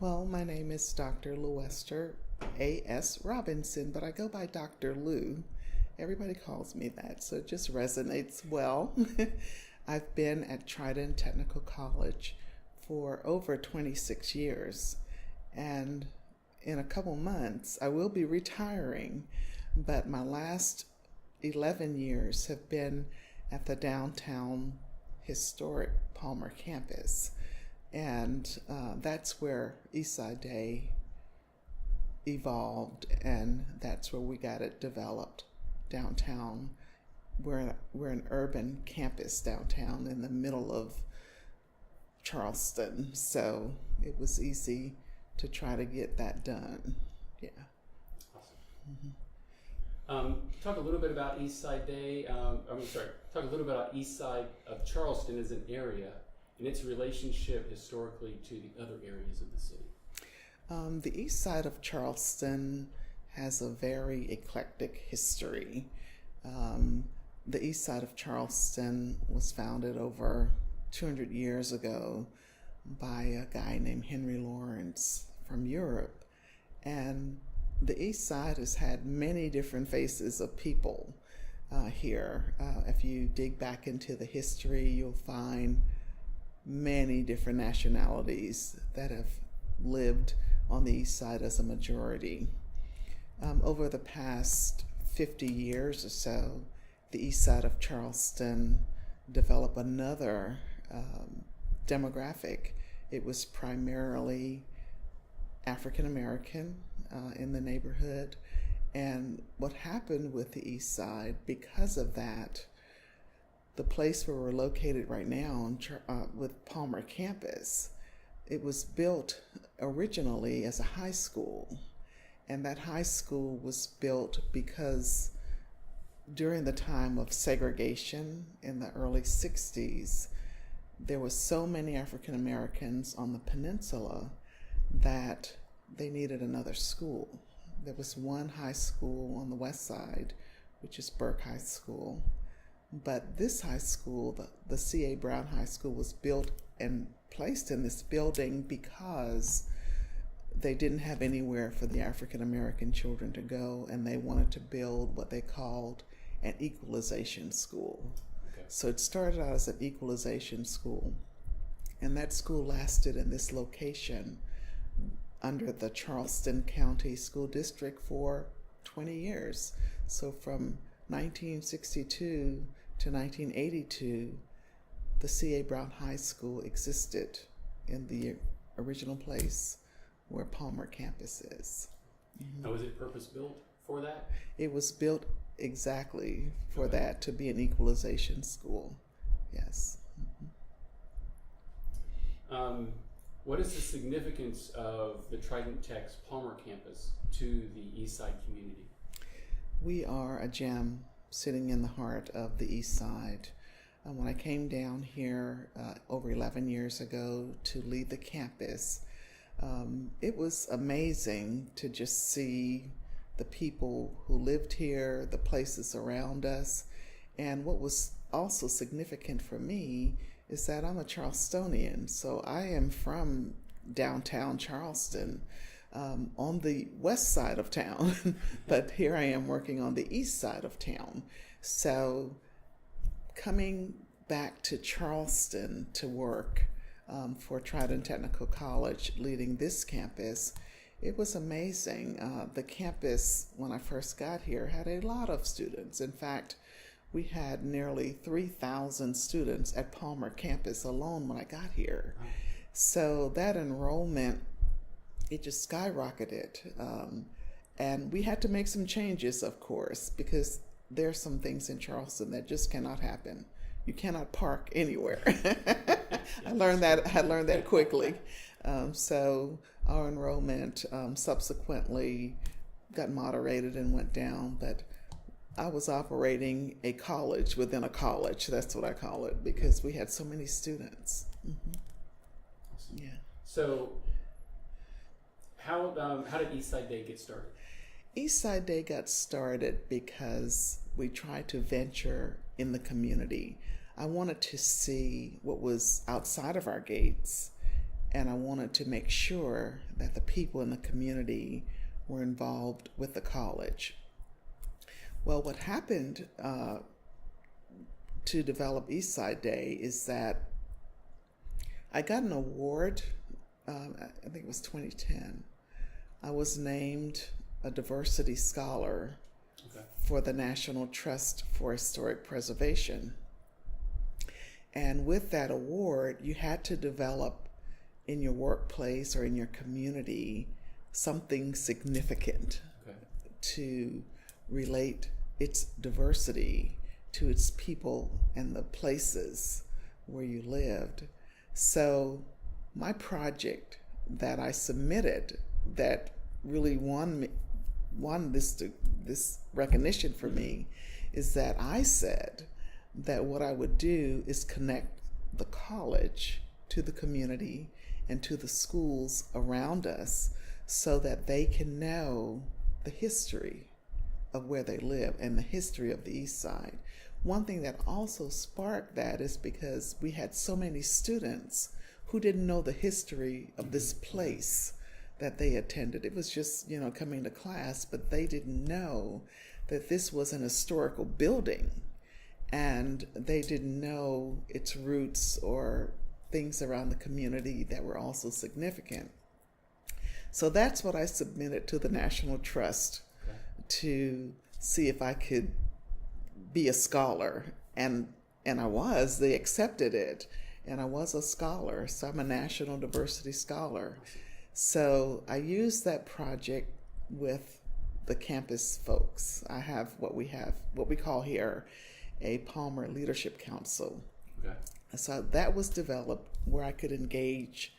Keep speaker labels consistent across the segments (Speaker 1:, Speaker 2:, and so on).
Speaker 1: Well, my name is Dr. Lewester A.S. Robinson, but I go by Dr. Lou. Everybody calls me that, so it just resonates well. I've been at Trident Technical College for over 26 years, and in a couple months I will be retiring, but my last 11 years have been at the downtown historic Palmer campus. And that's where Eastside Day evolved, and that's where we got it developed downtown. We're an urban campus downtown in the middle of Charleston, so it was easy to try to get that done. Yeah.
Speaker 2: Awesome. Talk a little bit about Eastside Day. Talk a little bit about Eastside of Charleston as an area and its relationship historically to the other areas of the city.
Speaker 1: The east side of Charleston has a very eclectic history. The east side of Charleston was founded over 200 years ago by a guy named Henry Lawrence from Europe. And the east side has had many different faces of people here. If you dig back into the history, you'll find many different nationalities that have lived on the east side as a majority. Over the past 50 years or so, the east side of Charleston developed another demographic. It was primarily African American in the neighborhood. And what happened with the east side, because of that, the place where we're located right now with Palmer campus, it was built originally as a high school. And that high school was built because during the time of segregation in the early 60s, there were so many African Americans on the peninsula that they needed another school. There was one high school on the west side, which is Burke High School. But this high school, the C.A. Brown High School, was built and placed in this building because they didn't have anywhere for the African American children to go, and they wanted to build what they called an equalization school.
Speaker 2: Okay.
Speaker 1: So it started out as an equalization school, and that school lasted in this location under the Charleston County School District for 20 years. So from 1962 to 1982, the C.A. Brown High School existed in the original place where Palmer campus is.
Speaker 2: Mm-hmm. Now, was it purpose-built for that?
Speaker 1: It was built exactly for that, to be an equalization school. Yes.
Speaker 2: Mm-hmm. What is the significance of the Trident Tech's Palmer campus to the Eastside community?
Speaker 1: We are a gem sitting in the heart of the East Side. When I came down here over 11 years ago to lead the campus, it was amazing to just see the people who lived here, the places around us. And what was also significant for me is that I'm a Charlestonian, so I am from downtown Charleston. On the west side of town, but here I am working on the east side of town. So coming back to Charleston to work for Trident Technical College, leading this campus, it was amazing. The campus, when I first got here, had a lot of students. In fact, we had nearly 3,000 students at Palmer campus alone when I got here. So that enrollment, it just skyrocketed. And we had to make some changes, of course, because there's some things in Charleston that just cannot happen. You cannot park anywhere. I learned that quickly. So our enrollment subsequently got moderated and went down, but I was operating a college within a college. That's what I call it, because we had so many students. Mm-hmm.
Speaker 2: Awesome.
Speaker 1: Yeah.
Speaker 2: So how did Eastside Day get started?
Speaker 1: Eastside Day got started because we tried to venture in the community. I wanted to see what was outside of our gates and I wanted to make sure that the people in the community were involved with the college. Well, what happened to develop Eastside Day is that I got an award, I think it was 2010. I was named a diversity scholar for the National Trust for Historic Preservation. And with that award, you had to develop in your workplace or in your community something significant to relate its diversity to its people and the places where you lived. So my project that I submitted that really won this recognition for me is that I said that what I would do is connect the college to the community and to the schools around us so that they can know the history of where they live and the history of the East Side. One thing that also sparked that is because we had so many students who didn't know the history of this place that they attended. It was just, coming to class, but they didn't know that this was an historical building, and they didn't know its roots or things around the community that were also significant. So that's what I submitted to the National Trust to see if I could be a scholar, and I was. They accepted it, and I was a scholar. So I'm a National Diversity Scholar. So I used that project with the campus folks. I have what we call here a Palmer Leadership Council. So that was developed where I could engage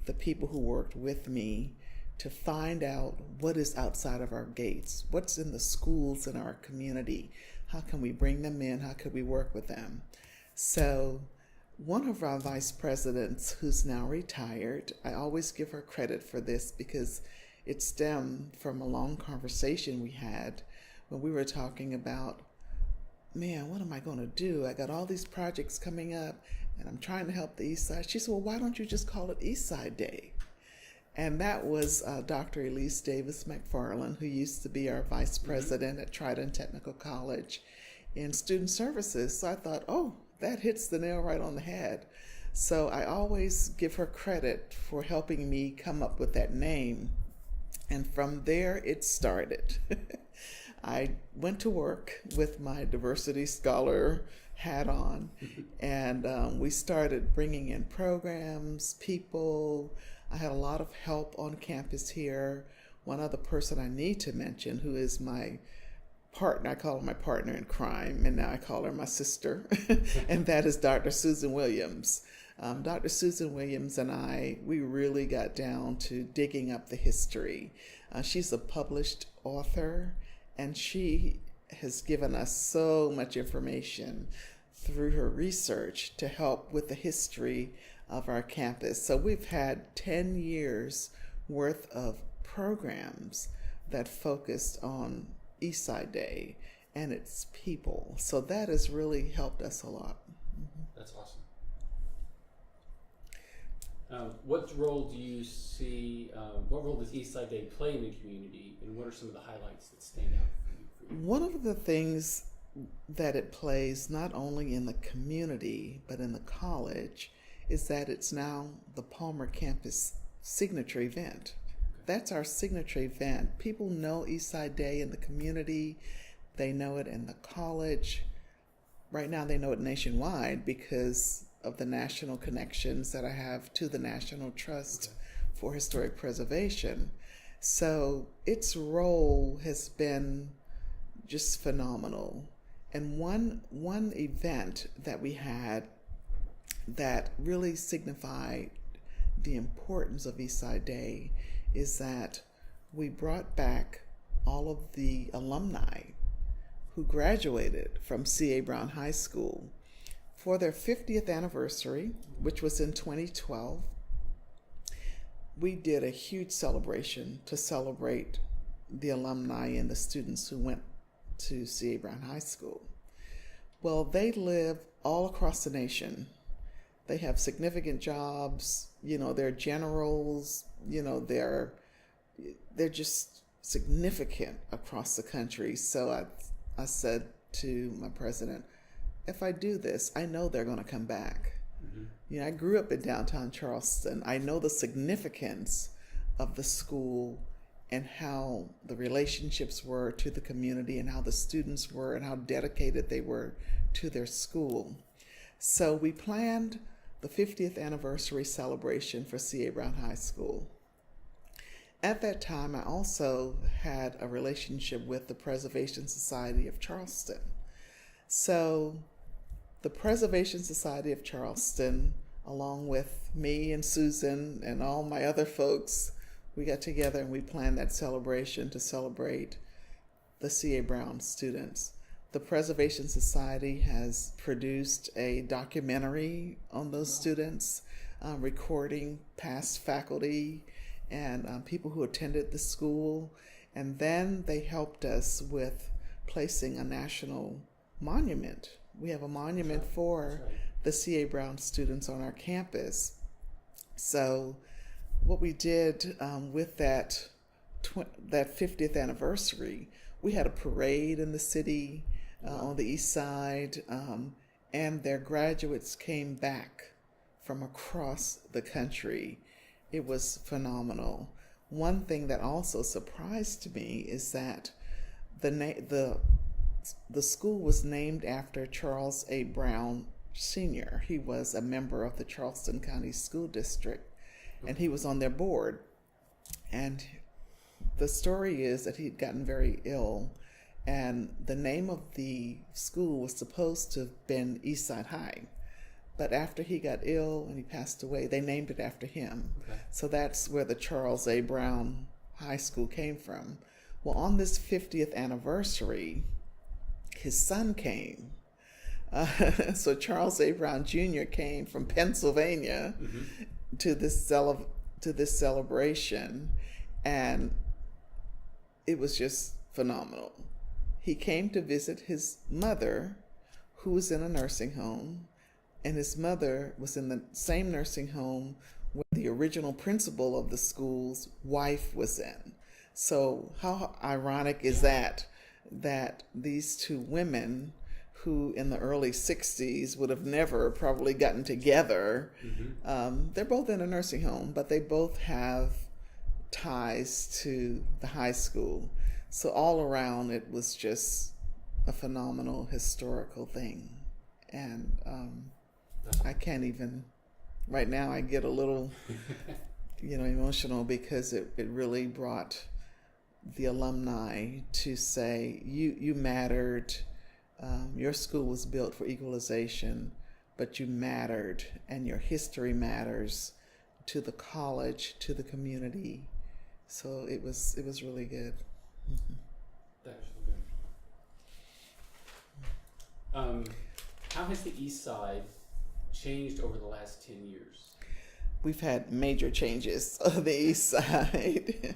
Speaker 1: the people who worked with me to find out what is outside of our gates, what's in the schools in our community, how can we bring them in, how could we work with them. So one of our vice presidents, who's now retired, I always give her credit for this because it stemmed from a long conversation we had when we were talking about, man, what am I going to do? I got all these projects coming up and I'm trying to help the East Side. She said, well, why don't you just call it Eastside Day? And that was Dr. Elise Davis McFarland, who used to be our vice president at Trident Technical College in student services. So I thought, oh, that hits the nail right on the head. So I always give her credit for helping me come up with that name. And from there, it started. I went to work with my diversity scholar hat on, and we started bringing in programs, people. I had a lot of help on campus here. One other person I need to mention, who is my partner, I call her my partner in crime, and now I call her my sister, and that is Dr. Susan Williams. Dr. Susan Williams and I, we really got down to digging up the history. She's a published author, and she has given us so much information through her research to help with the history of our campus. So we've had 10 years worth of programs that focused on Eastside Day and its people. So that has really helped us a lot.
Speaker 2: That's awesome. What role do you see, what role does Eastside Day play in the community, and what are some of the highlights that stand out for you?
Speaker 1: One of the things that it plays not only in the community but in the college is that it's now the Palmer campus signature event. That's our signature event. People know Eastside Day in the community. They know it in the college. Right now they know it nationwide because of the national connections that I have to the National Trust for Historic Preservation. So its role has been just phenomenal. And one event that we had that really signified the importance of Eastside Day is that we brought back all of the alumni who graduated from C.A. Brown High School for their 50th anniversary, which was in 2012. We did a huge celebration to celebrate the alumni and the students who went to C.A. Brown High School. Well, they live all across the nation. They have significant jobs. They're generals. They're just significant across the country. So I said to my president, if I do this, I know they're going to come back. I grew up in downtown Charleston. I know the significance of the school and how the relationships were to the community and how the students were and how dedicated they were to their school. So we planned the 50th anniversary celebration for C.A. Brown High School. At that time, I also had a relationship with the Preservation Society of Charleston. So the Preservation Society of Charleston, along with me and Susan and all my other folks, we got together and we planned that celebration to celebrate the C.A. Brown students. The Preservation Society has produced a documentary on those students, recording past faculty and people who attended the school. And then they helped us with placing a national monument. We have a monument for the C.A. Brown students on our campus. So what we did with that 50th anniversary, we had a parade in the city on the east side, and their graduates came back from across the country. It was phenomenal. One thing that also surprised me is that the school was named after Charles A. Brown Sr. He was a member of the Charleston County School District, and he was on their board. And the story is that he'd gotten very ill, and the name of the school was supposed to have been Eastside High. But after he got ill and he passed away, they named it after him. Okay. So that's where the Charles A. Brown High School came from. Well, on this 50th anniversary, his son came. So Charles A. Brown Jr. came from Pennsylvania to this celebration, and it was just phenomenal. He came to visit his mother, who was in a nursing home, and his mother was in the same nursing home where the original principal of the school's wife was in. So how ironic is that these two women who in the early 60s would have never probably gotten together, they're both in a nursing home, but they both have ties to the high school. So all around, it was just a phenomenal historical thing. And I can't even, right now I get a little, emotional because it really brought the alumni to say, you mattered. Your school was built for equalization, but you mattered, and your history matters to the college, to the community. So it was really good.
Speaker 2: That was really good. How has the East Side changed over the last 10 years?
Speaker 1: We've had major changes on the East Side.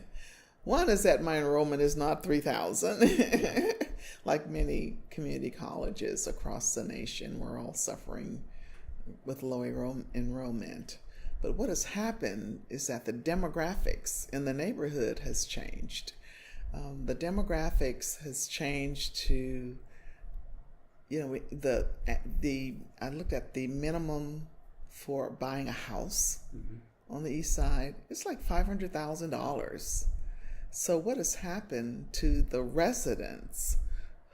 Speaker 1: One is that my enrollment is not 3,000. Like many community colleges across the nation, we're all suffering with low enrollment. But what has happened is that the demographics in the neighborhood has changed. The demographics has changed to, I looked at the minimum for buying a house on the East Side. It's like $500,000. So what has happened to the residents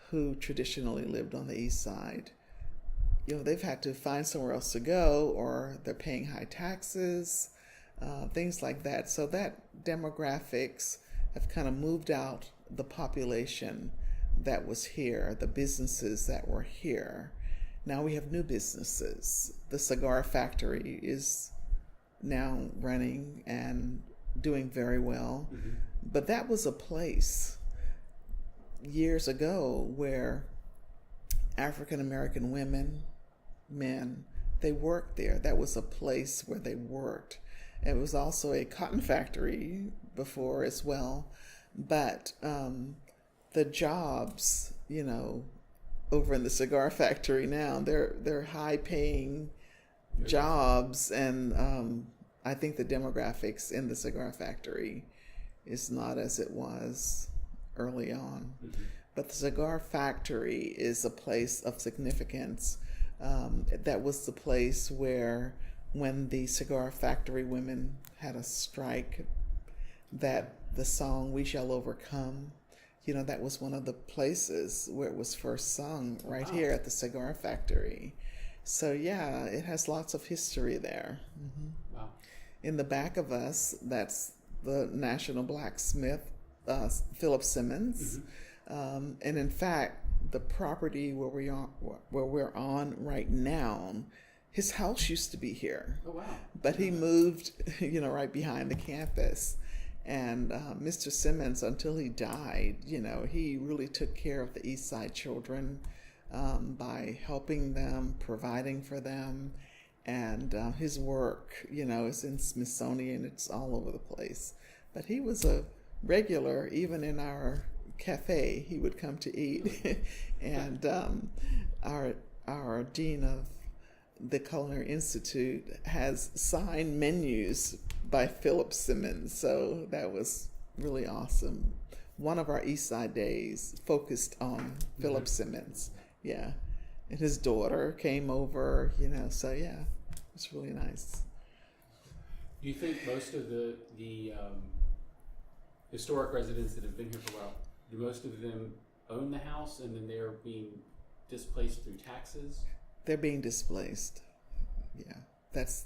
Speaker 1: who traditionally lived on the East Side? They've had to find somewhere else to go, or they're paying high taxes, things like that. So that demographics have kind of moved out the population that was here, the businesses that were here. Now we have new businesses. The cigar factory is now running and doing very well. But that was a place years ago where African American women, men, they worked there. That was a place where they worked. It was also a cotton factory before as well. But the jobs, over in the cigar factory now, they're high paying jobs, and I think the demographics in the cigar factory is not as it was early on.
Speaker 2: Mm-hmm.
Speaker 1: But the cigar factory is a place of significance. That was the place where, when the cigar factory women had a strike, that the song "We Shall Overcome," that was one of the places where it was first sung, right
Speaker 2: Wow.
Speaker 1: here at the cigar factory. So yeah, it has lots of history there. Mm-hmm.
Speaker 2: Wow.
Speaker 1: In the back of us, that's the National Blacksmith, Philip Simmons.
Speaker 2: Mm-hmm.
Speaker 1: And in fact, the property where we're on right now, his house used to be here.
Speaker 2: Oh, wow.
Speaker 1: But he moved, right behind the campus. And Mr. Simmons, until he died, he really took care of the Eastside children by helping them, providing for them. And his work, is in Smithsonian. It's all over the place. But he was a regular, even in our cafe. He would come to eat. And our dean of the Culinary Institute has signed menus by Philip Simmons. So that was really awesome. One of our Eastside days focused on Philip Simmons. Yeah. And his daughter came over, so yeah, it's really nice.
Speaker 2: Do you think most of the historic residents that have been here for a while, do most of them own the house and then they're being displaced through taxes?
Speaker 1: They're being displaced. Yeah, that's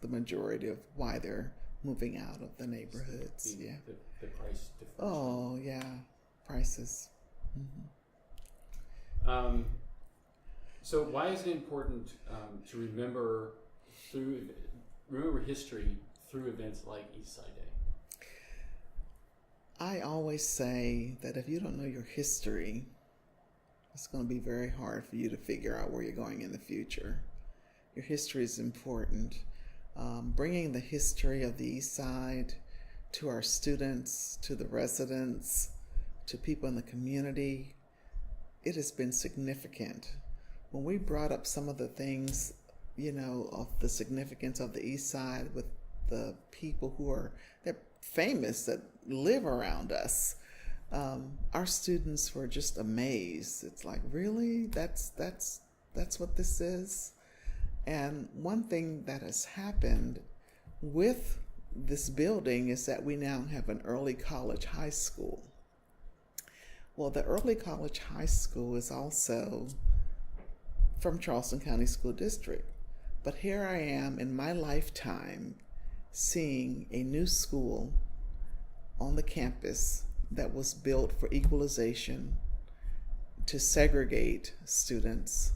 Speaker 1: the majority of why they're moving out of the neighborhoods. Yeah.
Speaker 2: The price difference.
Speaker 1: Oh yeah, prices. Mm-hmm.
Speaker 2: So why is it important to remember history through events like Eastside Day?
Speaker 1: I always say that if you don't know your history, it's going to be very hard for you to figure out where you're going in the future. Your history is important. Bringing the history of the East Side to our students, to the residents, to people in the community, it has been significant. When we brought up some of the things, of the significance of the East Side with the people they're famous, that live around us, our students were just amazed. It's like, really? That's what this is? And one thing that has happened with this building is that we now have an early college high school. Well, the early college high school is also from Charleston County School District. But here I am in my lifetime seeing a new school on the campus that was built for equalization, to segregate students.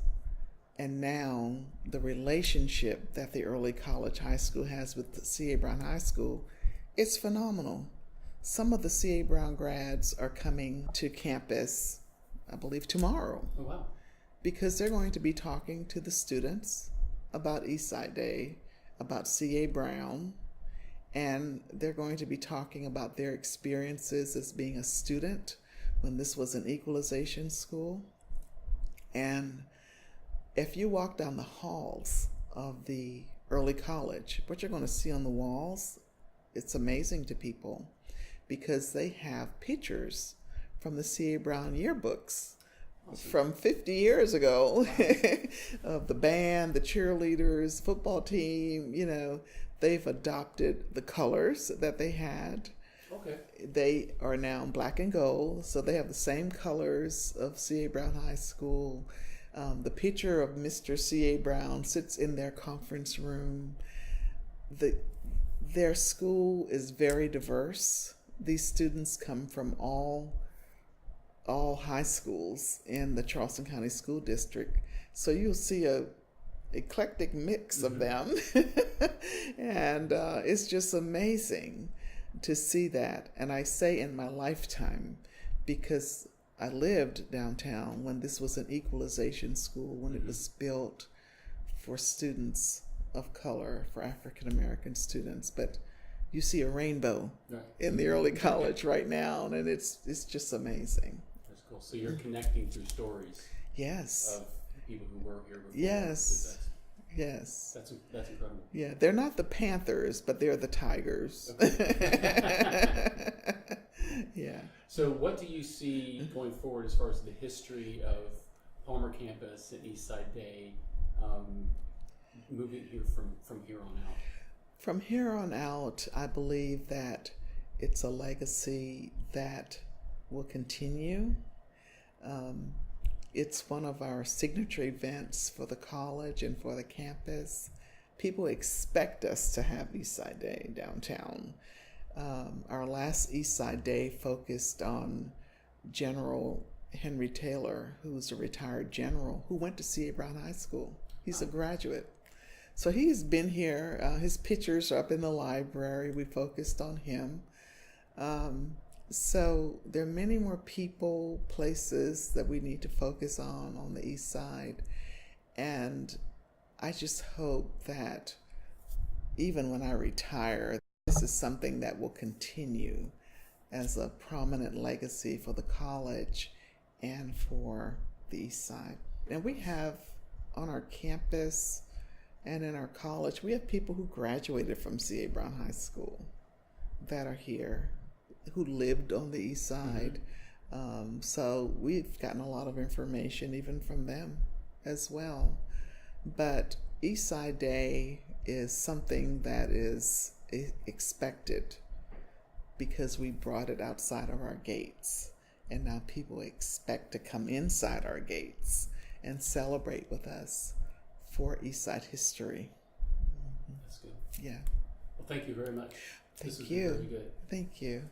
Speaker 1: And now the relationship that the early college high school has with the C.A. Brown High School, it's phenomenal. Some of the C.A. Brown grads are coming to campus, I believe, tomorrow.
Speaker 2: Oh, wow.
Speaker 1: Because they're going to be talking to the students about Eastside Day, about C.A. Brown, and they're going to be talking about their experiences as being a student when this was an equalization school. And if you walk down the halls of the early college, what you're going to see on the walls, it's amazing to people, because they have pictures from the C.A. Brown yearbooks. Awesome. From 50 years ago. Wow. Of the band, the cheerleaders, football team, they've adopted the colors that they had.
Speaker 2: Okay.
Speaker 1: They are now black and gold, so they have the same colors of C.A. Brown High School. The picture of Mr. C.A. Brown sits in their conference room. Their school is very diverse. These students come from all high schools in the Charleston County School District. So you'll see a eclectic mix of them. And it's just amazing to see that. And I say in my lifetime, because I lived downtown when this was an equalization school, when it was built for students of color, for African American students. But you see a rainbow in the early college right now, and it's just amazing.
Speaker 2: That's cool. So you're connecting through stories.
Speaker 1: Yes.
Speaker 2: Of people who were here before.
Speaker 1: Yes. Yes.
Speaker 2: That's incredible.
Speaker 1: Yeah, they're not the Panthers, but they're the Tigers.
Speaker 2: Okay.
Speaker 1: Yeah.
Speaker 2: So what do you see going forward as far as the history of Palmer Campus and Eastside Day, moving here from here on out?
Speaker 1: From here on out, I believe that it's a legacy that will continue. It's one of our signature events for the college and for the campus. People expect us to have Eastside Day downtown. Our last Eastside Day focused on General Henry Taylor, who's a retired general who went to C.A. Brown High School. He's a graduate. So he's been here. His pictures are up in the library. We focused on him. So there are many more people, places that we need to focus on the East Side. And I just hope that even when I retire, this is something that will continue as a prominent legacy for the college and for the East Side. And we have on our campus and in our college, we have people who graduated from C.A. Brown High School that are here, who lived on the East Side. So we've gotten a lot of information even from them as well. But Eastside Day is something that is expected because we brought it outside of our gates. And now people expect to come inside our gates and celebrate with us for Eastside history.
Speaker 2: That's good.
Speaker 1: Yeah.
Speaker 2: Well, thank you very much.
Speaker 1: Thank
Speaker 2: This has
Speaker 1: you.
Speaker 2: been very good.
Speaker 1: Thank you.